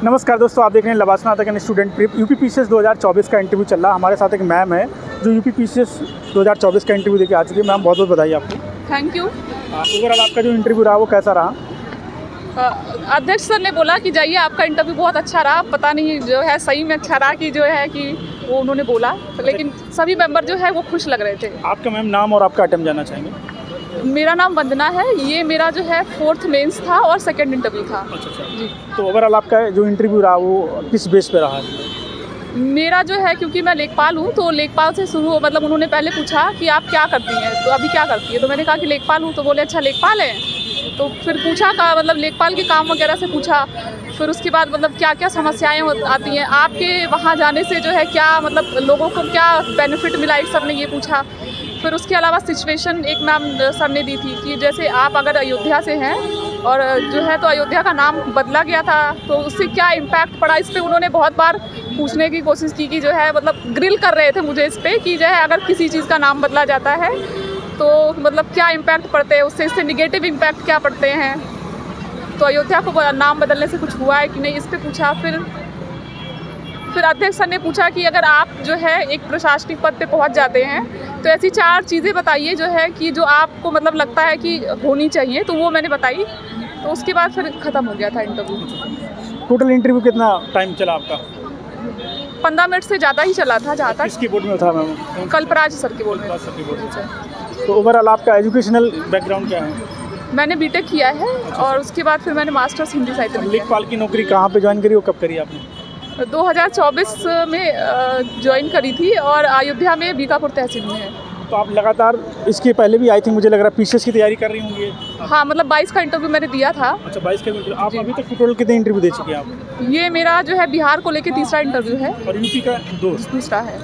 नमस्कार दोस्तों, आप देख रहे हैं लवासना तक स्टूडेंट प्रिप यूपी पीसीएस 2024 का इंटरव्यू चल रहा है। हमारे साथ एक मैम है जो यूपी पीसीएस 2024 का इंटरव्यू देके आ चुकी है। मैम बहुत बहुत बधाई आपको। Thank you. ओवरऑल आपका जो इंटरव्यू रहा वो कैसा रहा? अध्यक्ष सर ने बोला कि जाइए, आपका इंटरव्यू बहुत अच्छा रहा। पता नहीं जो है सही में अच्छा रहा कि जो है कि वो उन्होंने बोला, लेकिन सभी मेंबर जो है वो खुश लग रहे थे। आपका मैम नाम और आपका अटेम्प्ट जानना चाहेंगे? मेरा नाम वंदना है। ये मेरा जो है 4th मेंस था और 2nd इंटरव्यू था। अच्छा जी। तो ओवरऑल आपका जो इंटरव्यू रहा वो किस बेस पे रहा? मेरा जो है, क्योंकि मैं लेखपाल हूँ तो लेखपाल से शुरू, मतलब उन्होंने पहले पूछा कि आप क्या करती हैं, तो अभी क्या करती है, तो मैंने कहा कि लेखपाल हूँ। तो बोले अच्छा लेखपाल है। तो फिर पूछा का मतलब लेखपाल के काम वगैरह से पूछा। फिर उसके बाद मतलब क्या क्या समस्याएं आती हैं आपके वहाँ जाने से, जो है क्या मतलब लोगों को क्या बेनिफिट मिला, एक सर ने ये पूछा। फिर उसके अलावा सिचुएशन एक मैम सर ने दी थी कि जैसे आप अगर अयोध्या से हैं और जो है तो अयोध्या का नाम बदला गया था तो उससे क्या इम्पैक्ट पड़ा। इस पर उन्होंने बहुत बार पूछने की कोशिश की कि जो है मतलब ग्रिल कर रहे थे मुझे इस पर कि जो है अगर किसी चीज़ का नाम बदला जाता है तो मतलब क्या इम्पैक्ट पड़ते हैं उससे, इससे निगेटिव इम्पैक्ट क्या पड़ते हैं। तो अयोध्या को नाम बदलने से कुछ हुआ है कि नहीं, इस पर पूछा। फिर अध्यक्ष सर ने पूछा कि अगर आप जो है एक प्रशासनिक पद पे पहुंच जाते हैं तो ऐसी 4 चीज़ें बताइए जो है कि जो आपको मतलब लगता है कि होनी चाहिए। तो वो मैंने बताई। तो उसके बाद फिर ख़त्म हो गया था इंटरव्यू। टोटल इंटरव्यू कितना टाइम चला आपका? 15 मिनट से ज़्यादा ही चला था जहाँ तक। किसकी बोर्ड में था मैम? कल्पराज सर के बोल में। तो ओवरऑल आपका एजुकेशनल बैकग्राउंड क्या है? मैंने बीटेक किया है और उसके बाद फिर मैंने मास्टर्स हिंदी साहित्य में किया। लेखपाल की नौकरी कहाँ पे ज्वाइन करी और कब करी आपने? 2024 में ज्वाइन करी थी और अयोध्या में बीकापुर तहसील में है। तो आप लगातार इसके पहले भी आई थिंक मुझे लग रहा है पीसीएस की तैयारी कर रही होंगी। हाँ, मतलब 22 का इंटरव्यू मैंने दिया था। अच्छा, 22 का इंटरव्यू। आप अभी तक टोटल कितने इंटरव्यू दे चुके हैं आप? ये मेरा जो है बिहार को लेके 3रा इंटरव्यू है और यूपी का 2रा है।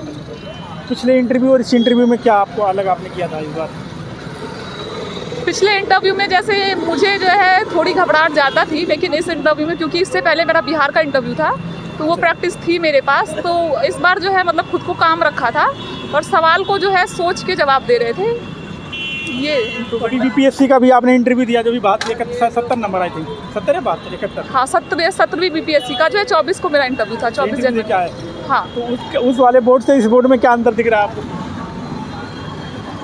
पिछले इंटरव्यू और इस इंटरव्यू में क्या आपको अलग आपने किया था इस बार? पिछले इंटरव्यू में जैसे मुझे जो है थोड़ी घबराहट ज़्यादा थी, लेकिन इस इंटरव्यू में क्योंकि इससे पहले मेरा बिहार का इंटरव्यू था तो वो प्रैक्टिस थी मेरे पास। तो इस बार जो है मतलब खुद को काम रखा था और सवाल को जो है सोच के जवाब दे रहे थे। ये अभी बीपीएससी का भी आपने इंटरव्यू दिया जो भी बात 70 नंबर आई थी, 70 है 71? हाँ, 17वीं बीपीएससी का जो है 24 को मेरा इंटरव्यू था, 24 जनवरी। क्या है? हाँ, तो उस वाले बोर्ड से इस बोर्ड में क्या अंतर दिख रहा है आपको?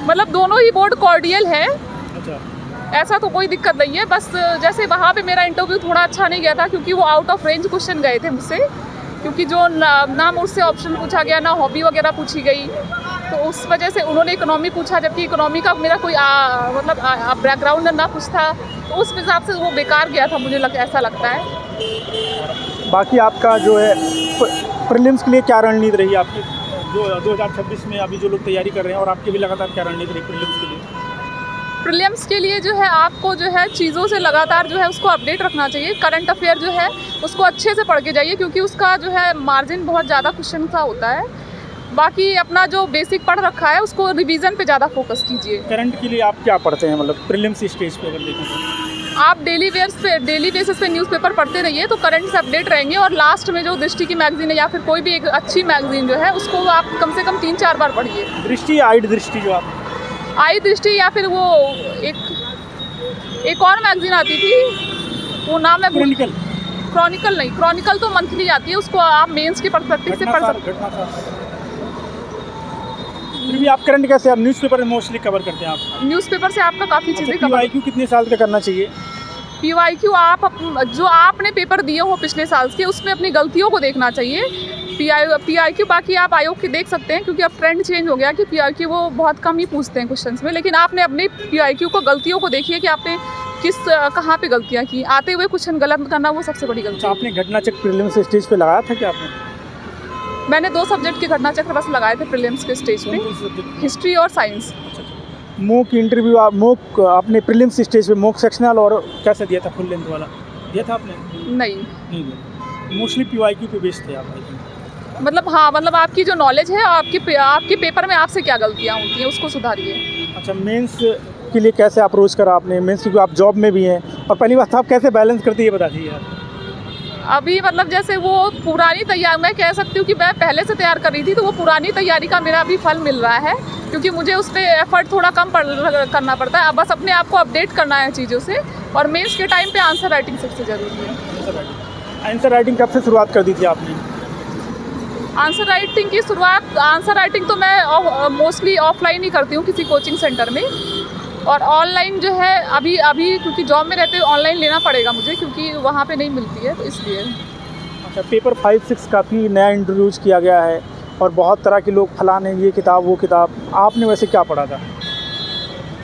मतलब दोनों ही बोर्ड कॉर्डियल है। अच्छा, ऐसा तो कोई दिक्कत नहीं है, बस जैसे वहाँ पे मेरा इंटरव्यू थोड़ा अच्छा नहीं गया था क्योंकि वो आउट ऑफ रेंज क्वेश्चन गए थे मुझसे, क्योंकि जो ना मुझसे ऑप्शन पूछा गया ना हॉबी वगैरह पूछी गई। तो उस वजह से उन्होंने इकोनॉमी पूछा, जबकि इकोनॉमी का मेरा कोई मतलब बैकग्राउंड ना कुछ था, तो उस हिसाब से वो बेकार गया था, मुझे ऐसा लगता है। बाकी आपका जो है प्रीलिम्स के लिए क्या रणनीति रही आपकी जो 2026 में अभी जो लोग तैयारी कर रहे हैं, और आपकी भी लगातार क्या रणनीति रही प्रीलिम्स के लिए? प्रीलिम्स के लिए जो है आपको जो है चीज़ों से लगातार जो है उसको अपडेट रखना चाहिए। करंट अफेयर जो है उसको अच्छे से पढ़ के जाइए क्योंकि उसका जो है मार्जिन बहुत ज़्यादा क्वेश्चन का होता है। बाकी अपना जो बेसिक पढ़ रखा है उसको रिवीजन पे ज़्यादा फोकस कीजिए। करंट के लिए आप क्या पढ़ते हैं, मतलब प्रीलिम्स स्टेज पे अगर देखें? आप डेली बेसिस पे न्यूज़पेपर पढ़ते रहिए तो करंट से अपडेट रहेंगे। और लास्ट में जो दृष्टि की मैगजीन है या फिर कोई भी एक अच्छी मैगजीन जो है उसको आप कम से कम 3-4 बार पढ़िए। दृष्टि, आइड दृष्टि, जो आप आई दृष्टि, या फिर वो एक और मैगजीन आती थी, वो नाम है क्रॉनिकल नहीं, क्रॉनिकल तो मंथली आती है, उसको आप मेंस के पर्सपेक्टिव से पढ़ सकते हैं। फिर भी आप करंट कैसे, आप न्यूज़पेपर में मोस्टली कवर करते हैं आप? न्यूज़पेपर से आपका काफ़ी चीज़ें कवर। PYQ कितने साल का करना चाहिए? PYQ आप जो आपने पेपर दिए हो पिछले साल के उसमें अपनी गलतियों को देखना चाहिए। PYQ बाकी आप आयोग के देख सकते हैं क्योंकि अब ट्रेंड चेंज हो गया कि PYQ वो बहुत कम ही पूछते हैं क्वेश्चंस में, लेकिन आपने अपने PYQ को गलतियों को देखिए कि आपने कहाँ पे गलतियाँ की। आते हुए क्वेश्चन गलत करना वो सबसे बड़ी गलती है। आपने घटना चक्र प्रीलिम्स स्टेज पे लगाया था क्या आपने? मैंने 2 सब्जेक्ट के घटना चक्र बस लगाए थे प्रीलिम्स के स्टेज पे, हिस्ट्री और साइंस। मॉक इंटरव्यू मॉक आपने प्रीलिम्स स्टेज पे मॉक सेक्शनल और कैसे दिया था, फुल लेंथ वाला दिया था आपने? नहीं, मोस्टली PYQ पे बेस्ड थे आप? मतलब हाँ, मतलब आपकी जो नॉलेज है आपके पेपर में आपसे क्या गलतियाँ होती हैं उसको सुधारिए। अच्छा, मेंस के लिए कैसे अप्रोच करा आपने? मेंस क्योंकि आप जॉब में भी हैं और पहली बात आप कैसे बैलेंस करती है बता दीजिए आप। अभी मतलब जैसे वो पुरानी तैयारी, मैं कह सकती हूँ कि मैं पहले से तैयार कर रही थी तो वो पुरानी तैयारी का मेरा अभी फल मिल रहा है क्योंकि मुझे उस पर एफर्ट थोड़ा कम करना पड़ता है। अब बस अपने आप को अपडेट करना है चीज़ों से, और मेंस के टाइम पे आंसर राइटिंग सबसे ज़रूरी है। आंसर राइटिंग कब से शुरुआत कर दी थी आपने? आंसर राइटिंग तो मैं मोस्टली ऑफलाइन ही करती हूँ किसी कोचिंग सेंटर में, और ऑनलाइन जो है अभी क्योंकि जॉब में रहते हुए ऑनलाइन लेना पड़ेगा मुझे, क्योंकि वहाँ पे नहीं मिलती है, तो इसलिए। अच्छा, पेपर 5-6 काफ़ी नया इंट्रोड्यूस किया गया है और बहुत तरह के लोग फलाने ये किताब वो किताब, आपने वैसे क्या पढ़ा था?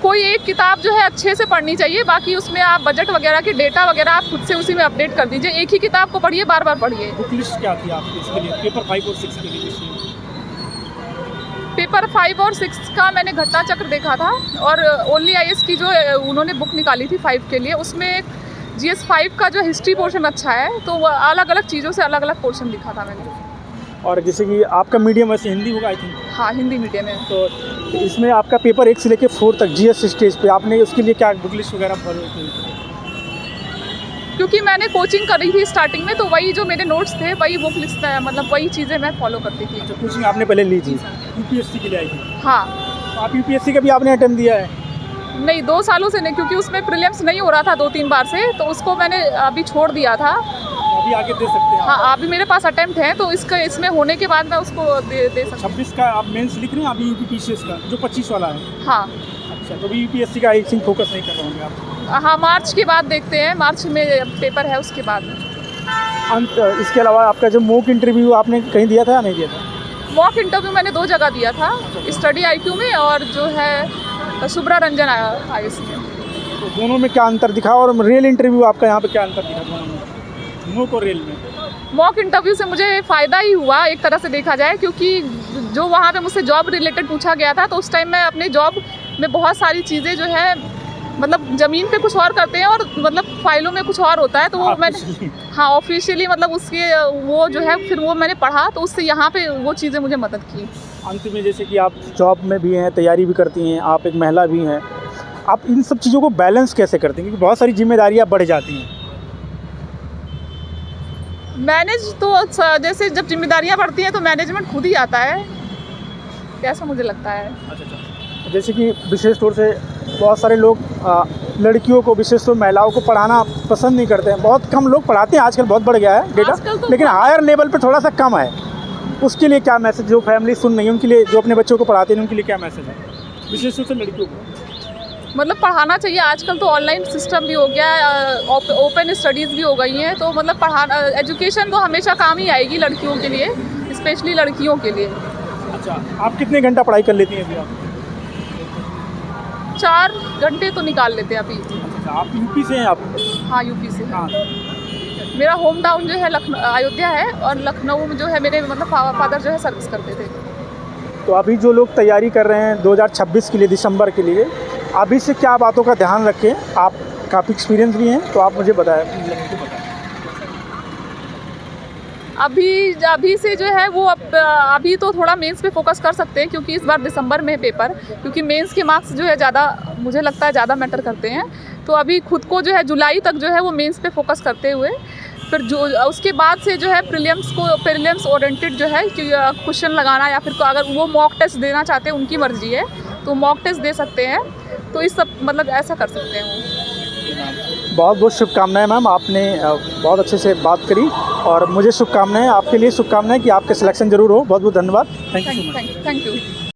कोई एक किताब जो है अच्छे से पढ़नी चाहिए, बाकी उसमें आप बजट वगैरह की डेटा वगैरह आप खुद से उसी में अपडेट कर दीजिए। एक ही किताब को पढ़िए, बार बार पढ़िए। बुक लिस्ट क्या थी आपकी इसके लिए, पेपर 5 और 6 के लिए? पेपर 5 और 6 का मैंने घटना चक्र देखा था, और ओनली आईएएस की जो उन्होंने बुक निकाली थी 5 के लिए, उसमें जीएस 5 का जो हिस्ट्री पोर्शन अच्छा है, तो अलग अलग चीज़ों से अलग अलग पोर्शन लिखा था मैंने। और जैसे कि आपका मीडियम वैसे हिंदी होगा आई थिंक? हाँ, हिंदी मीडियम है। तो इसमें आपका पेपर 1 से लेकर 4 तक जीएस स्टेज पे आपने उसके लिए क्या बुक लिस्ट वगैरह फॉलो की? क्योंकि मैंने कोचिंग करी थी स्टार्टिंग में, तो वही जो मेरे नोट्स थे वही बुक लिस्ट है, मतलब वही चीज़ें मैं फॉलो करती थी। जो कोचिंग आपने पहले ली थी यूपीएससी के लिए आई थी? हाँ। तो आप यूपीएससी का भी आपने अटेम्प्ट दिया है? नहीं, 2 सालों से नहीं, क्योंकि उसमें प्रीलिम्स नहीं हो रहा था 2-3 बार से, तो उसको मैंने अभी छोड़ दिया था। अभी आगे दे सकते हैं आप? हाँ, अभी मेरे पास अटेम्प्ट है, तो इसमें होने के बाद मैं उसको दे सकती हूँ। 26 का आप मेंस लिख रहे हैं अभी यूपीपीसीएस का, जो 25 वाला है? हाँ। अच्छा, तो अभी यूपीएससी का आई थिंक फोकस नहीं कर रहे होंगे आप? हाँ, मार्च के बाद देखते हैं, मार्च में पेपर है, उसके बाद। इसके अलावा आपका जो मॉक इंटरव्यू आपने कहीं दिया था या नहीं दिया था? मॉक इंटरव्यू मैंने 2 जगह दिया था, स्टडी आईक्यू में और जो है सुब्रा रंजन आईएएस में। तो दोनों में क्या अंतर दिखा, और रियल इंटरव्यू आपका यहाँ पे क्या अंतर दिखा दोनों में, मॉक और रियल में? मॉक इंटरव्यू से मुझे फ़ायदा ही हुआ एक तरह से देखा जाए, क्योंकि जो वहाँ पे मुझसे जॉब रिलेटेड पूछा गया था, तो उस टाइम मैं अपने जॉब में बहुत सारी चीज़ें जो है, मतलब ज़मीन पे कुछ और करते हैं और मतलब फाइलों में कुछ और होता है, तो वो मैंने हाँ ऑफिशियली मतलब उसके वो जो है फिर वो मैंने पढ़ा, तो उससे यहाँ पे वो चीज़ें मुझे मदद की। अंत में जैसे कि आप जॉब में भी हैं, तैयारी भी करती हैं, आप एक महिला भी हैं, आप इन सब चीज़ों को बैलेंस कैसे करती हैं, क्योंकि बहुत सारी जिम्मेदारियाँ बढ़ जाती हैं? मैनेज तो जैसे जब जिम्मेदारियाँ बढ़ती हैं तो मैनेजमेंट खुद ही आता है, ऐसा मुझे लगता है। अच्छा, जैसे कि विशेष तौर से बहुत सारे लोग लड़कियों को, विशेष तौर महिलाओं को पढ़ाना पसंद नहीं करते हैं, बहुत कम लोग पढ़ाते हैं, आजकल बहुत बढ़ गया है डेटा, तो लेकिन हायर लेवल पे थोड़ा सा कम है। उसके लिए क्या मैसेज, जो फैमिली सुन रही है उनके लिए, जो अपने बच्चों को पढ़ाते हैं उनके लिए क्या मैसेज है, विशेष रूप से लड़कियों को? मतलब पढ़ाना चाहिए, आजकल तो ऑनलाइन सिस्टम भी हो गया है, ओपन स्टडीज़ भी हो गई हैं, तो मतलब पढ़ाना, एजुकेशन तो हमेशा काम ही आएगी लड़कियों के लिए, स्पेशली लड़कियों के लिए। अच्छा, आप कितने घंटा पढ़ाई कर लेती हैं अभी आप? 4 घंटे तो निकाल लेते हैं अभी। अच्छा, आप यूपी से हैं आप? हाँ, यूपी से। हाँ। मेरा होम टाउन जो है अयोध्या है, और लखनऊ में जो है मेरे मतलब फादर जो है सर्विस करते थे। तो अभी जो लोग तैयारी कर रहे हैं 2026 के लिए, दिसंबर के लिए, अभी से क्या बातों का ध्यान रखें? आप काफ़ी एक्सपीरियंस भी हैं, तो आप मुझे बताएं। अभी से जो है वो अभी तो थोड़ा मेंस पे फोकस कर सकते हैं, क्योंकि इस बार दिसंबर में है पेपर, क्योंकि मेंस के मार्क्स जो है ज़्यादा, मुझे लगता है ज़्यादा मैटर करते हैं। तो अभी खुद को जो है जुलाई तक जो है वो मेंस पे फोकस करते हुए, फिर जो उसके बाद से जो है प्रीलिम्स ओरिएंटेड जो है क्वेश्चन लगाना, या फिर अगर वो मॉक टेस्ट देना चाहते हैं उनकी मर्जी है, तो मॉक टेस्ट दे सकते हैं, तो इस सब मतलब ऐसा कर सकते हैं वो। बहुत बहुत शुभकामनाएं मैम, आपने बहुत अच्छे से बात करी, और मुझे शुभकामनाएं, आपके लिए शुभकामनाएं कि आपके सिलेक्शन जरूर हो। बहुत बहुत धन्यवाद। Thank you. Thank you.